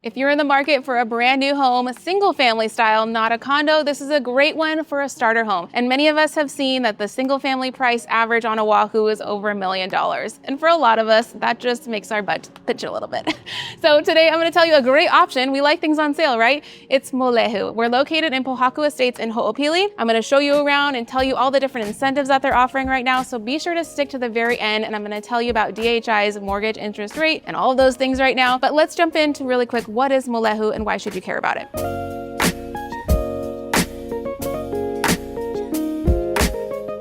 If you're in the market for a brand new home, single family style, not a condo, this is a great one for a starter home. And many of us have seen that the single family price average on Oahu is over $1 million. And for a lot of us, that just makes our budget pitch a little bit. So today I'm gonna tell you a great option. We like things on sale, right? It's Molehu. We're located in Pohaku Estates in Ho'opili. I'm gonna show you around and tell you all the different incentives that they're offering right now. So be sure to stick to the very end, and I'm gonna tell you about DHI's mortgage interest rate and all of those things right now. But let's jump into really quick, what is Molehu and why should you care about it?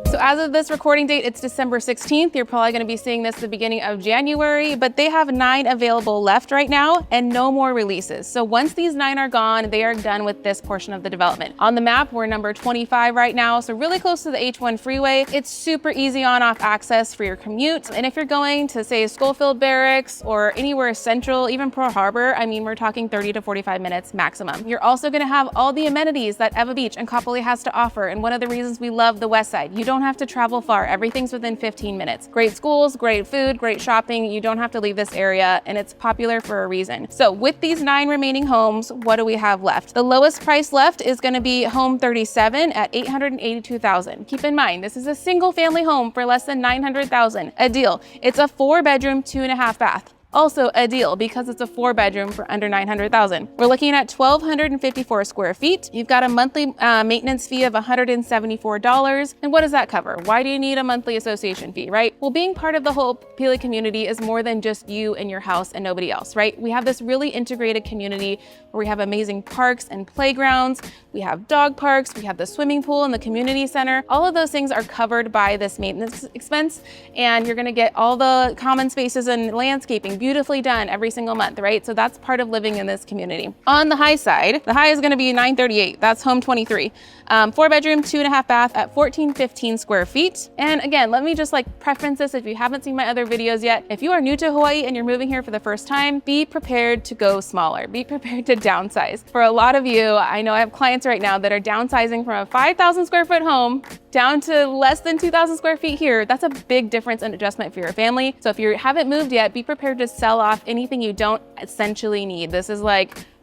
So as of this recording date, it's December 16th. You're probably going to be seeing this at the beginning of January, but they have 9 available left right now and no more releases. So once these 9 are gone, they are done with this portion of the development. On the map, we're number 25 right now, so really close to the H1 freeway. It's super easy on-off access for your commute. And if you're going to, say, Schofield Barracks or anywhere central, even Pearl Harbor, I mean, we're talking 30 to 45 minutes maximum. You're also going to have all the amenities that Ewa Beach and Kapolei has to offer. And one of the reasons we love the West Side, you don't have to travel far. Everything's within 15 minutes. Great schools, great food, great shopping. You don't have to leave this area, and it's popular for a reason. So with these 9 remaining homes, what do we have left? The lowest price left is going to be home 37 at $882,000. Keep in mind, this is a single family home for less than $900,000. A deal. It's a 4-bedroom, 2.5 bath. Also a deal because it's a 4-bedroom for under $900,000. We're looking at 1,254 square feet. You've got a monthly maintenance fee of $174. And what does that cover? Why do you need a monthly association fee, right? Well, being part of the whole Ho'opili community is more than just you and your house and nobody else, right? We have this really integrated community where we have amazing parks and playgrounds. We have dog parks. We have the swimming pool and the community center. All of those things are covered by this maintenance expense. And you're gonna get all the common spaces and landscaping beautifully done every single month, right? So that's part of living in this community. On the high side, the high is gonna be 938. That's home 23. 4-bedroom, 2.5 bath at 1,415 square feet. And again, let me just preference this if you haven't seen my other videos yet. If you are new to Hawaii and you're moving here for the first time, be prepared to go smaller. Be prepared to downsize. For a lot of you, I know I have clients right now that are downsizing from a 5,000 square foot home down to less than 2,000 square feet here. That's a big difference and adjustment for your family. So if you haven't moved yet, be prepared to sell off anything you don't essentially need. This is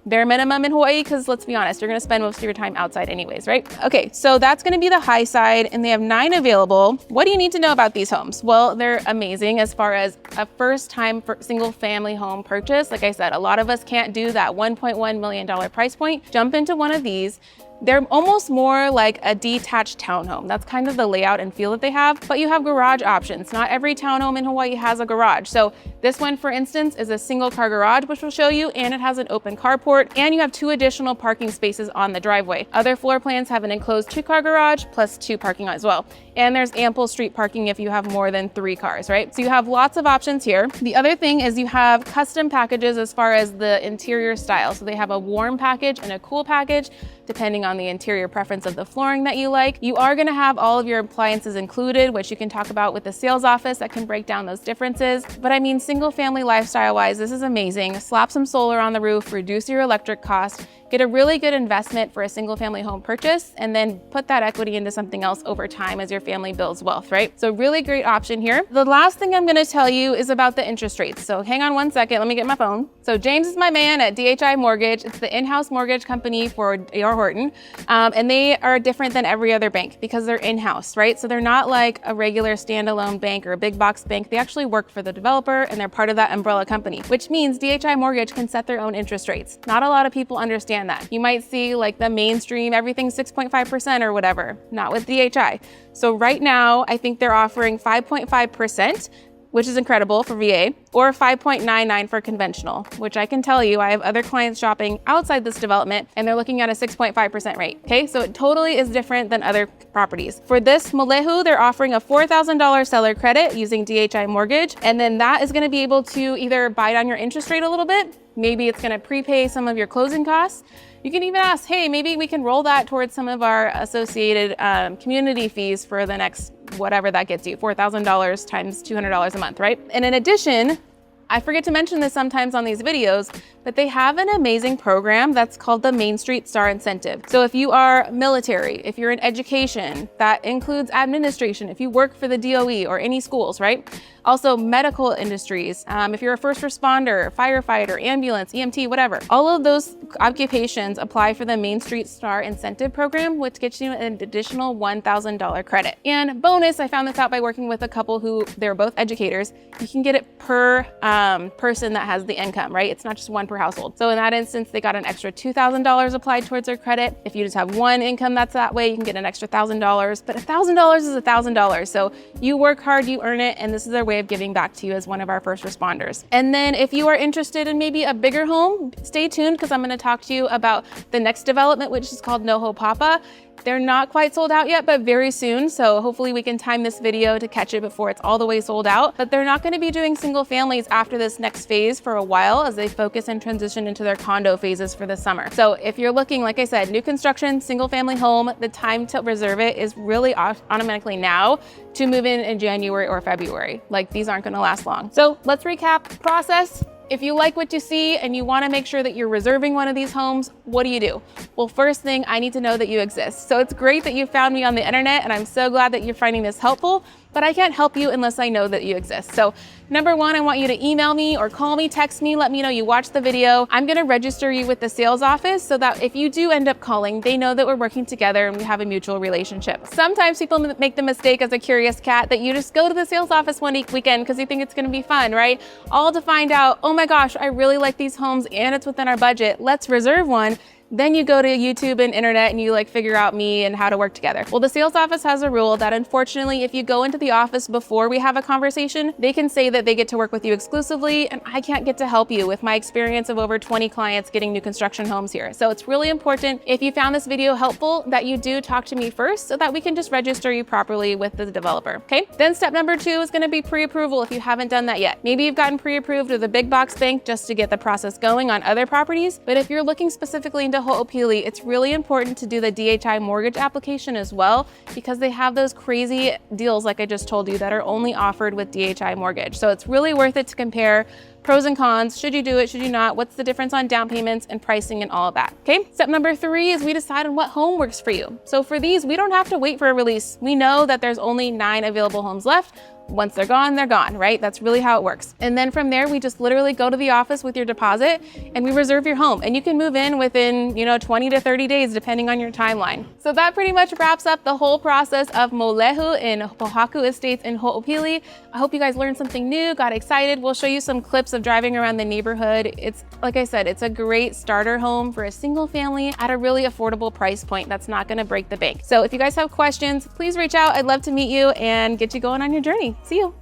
bare minimum in Hawaii, because let's be honest, you're gonna spend most of your time outside anyways, right? Okay, so that's gonna be the high side, and they have 9 available. What do you need to know about these homes? Well, they're amazing as far as a first time single family home purchase. Like I said, a lot of us can't do that $1.1 million price point. Jump into one of these. They're almost more like a detached townhome. That's kind of the layout and feel that they have, but you have garage options. Not every townhome in Hawaii has a garage. So this one, for instance, is a single car garage, which we'll show you, and it has an open carport, and you have 2 additional parking spaces on the driveway. Other floor plans have an enclosed 2-car garage plus 2 parking as well. And there's ample street parking if you have more than 3 cars, right? So you have lots of options here. The other thing is you have custom packages as far as the interior style. So they have a warm package and a cool package, depending on the interior preference of the flooring that you like. You are gonna have all of your appliances included, which you can talk about with the sales office that can break down those differences. But I mean, single family lifestyle wise, this is amazing. Slap some solar on the roof, reduce your electric cost, get a really good investment for a single family home purchase, and then put that equity into something else over time as your family builds wealth, right? So really great option here. The last thing I'm gonna tell you is about the interest rates. So hang on one second, let me get my phone. So James is my man at DHI Mortgage. It's the in-house mortgage company for A.R. Horton. And they are different than every other bank because they're in-house, right? So they're not like a regular standalone bank or a big box bank. They actually work for the developer and they're part of that umbrella company, which means DHI Mortgage can set their own interest rates. Not a lot of people understand that. You might see the mainstream, everything's 6.5% or whatever, not with DHI. So right now, I think they're offering 5.5%, which is incredible for VA, or 5.99 for conventional, which I can tell you, I have other clients shopping outside this development and they're looking at a 6.5% rate, okay? So it totally is different than other properties. For this Molehu, they're offering a $4,000 seller credit using DHI Mortgage, and then that is gonna be able to either buy down your interest rate a little bit, maybe it's gonna prepay some of your closing costs. You can even ask, hey, maybe we can roll that towards some of our associated community fees for the next whatever that gets you, $4,000 times $200 a month, right? And in addition, I forget to mention this sometimes on these videos, but they have an amazing program that's called the Main Street Star Incentive. So if you are military, if you're in education, that includes administration, if you work for the DOE or any schools, right? Also medical industries, if you're a first responder, firefighter, ambulance, EMT, whatever. All of those occupations apply for the Main Street Star Incentive Program, which gets you an additional $1,000 credit. And bonus, I found this out by working with a couple who, they're both educators, you can get it per person that has the income, right? It's not just one per household. So in that instance, they got an extra $2,000 applied towards their credit. If you just have one income that's that way, you can get an extra $1,000, but $1,000 is $1,000. So you work hard, you earn it, and this is their way of giving back to you as one of our first responders. And then if you are interested in maybe a bigger home, stay tuned because I'm going to talk to you about the next development, which is called Noho Papa. They're not quite sold out yet, but very soon. So hopefully we can time this video to catch it before it's all the way sold out. But they're not going to be doing single families after this next phase for a while as they focus and transition into their condo phases for the summer. So if you're looking, like I said, new construction, single family home, the time to reserve it is really automatically now to move in January or February. Like these aren't going to last long. So let's recap the process. If you like what you see and you want to make sure that you're reserving one of these homes, what do? Well, first thing, I need to know that you exist. So it's great that you found me on the internet and I'm so glad that you're finding this helpful, but I can't help you unless I know that you exist. So number one, I want you to email me or call me, text me, let me know you watched the video. I'm going to register you with the sales office so that if you do end up calling, they know that we're working together and we have a mutual relationship. Sometimes people make the mistake as a curious cat that you just go to the sales office one weekend because you think it's going to be fun, right? All to find out, oh my gosh, I really like these homes and it's within our budget. Let's reserve one. Then you go to YouTube and internet and you like figure out me and how to work together. Well, the sales office has a rule that unfortunately, if you go into the office before we have a conversation, they can say that they get to work with you exclusively and I can't get to help you with my experience of over 20 clients getting new construction homes here. So it's really important if you found this video helpful that you do talk to me first so that we can just register you properly with the developer, okay? Then step number two is gonna be pre-approval if you haven't done that yet. Maybe you've gotten pre-approved with a big box bank just to get the process going on other properties, but if you're looking specifically into Ho'opili, it's really important to do the DHI mortgage application as well because they have those crazy deals like I just told you that are only offered with DHI mortgage. So it's really worth it to compare pros and cons. Should you do it? Should you not? What's the difference on down payments and pricing and all of that? Okay. Step number three is we decide on what home works for you. So for these, we don't have to wait for a release. We know that there's only 9 available homes left. Once they're gone, right? That's really how it works. And then from there, we just literally go to the office with your deposit and we reserve your home. And you can move in within, 20 to 30 days, depending on your timeline. So that pretty much wraps up the whole process of Molehu in Pohaku Estates in Ho'opili. I hope you guys learned something new, got excited. We'll show you some clips of driving around the neighborhood. It's, like I said, it's a great starter home for a single family at a really affordable price point that's not gonna break the bank. So if you guys have questions, please reach out. I'd love to meet you and get you going on your journey. See you.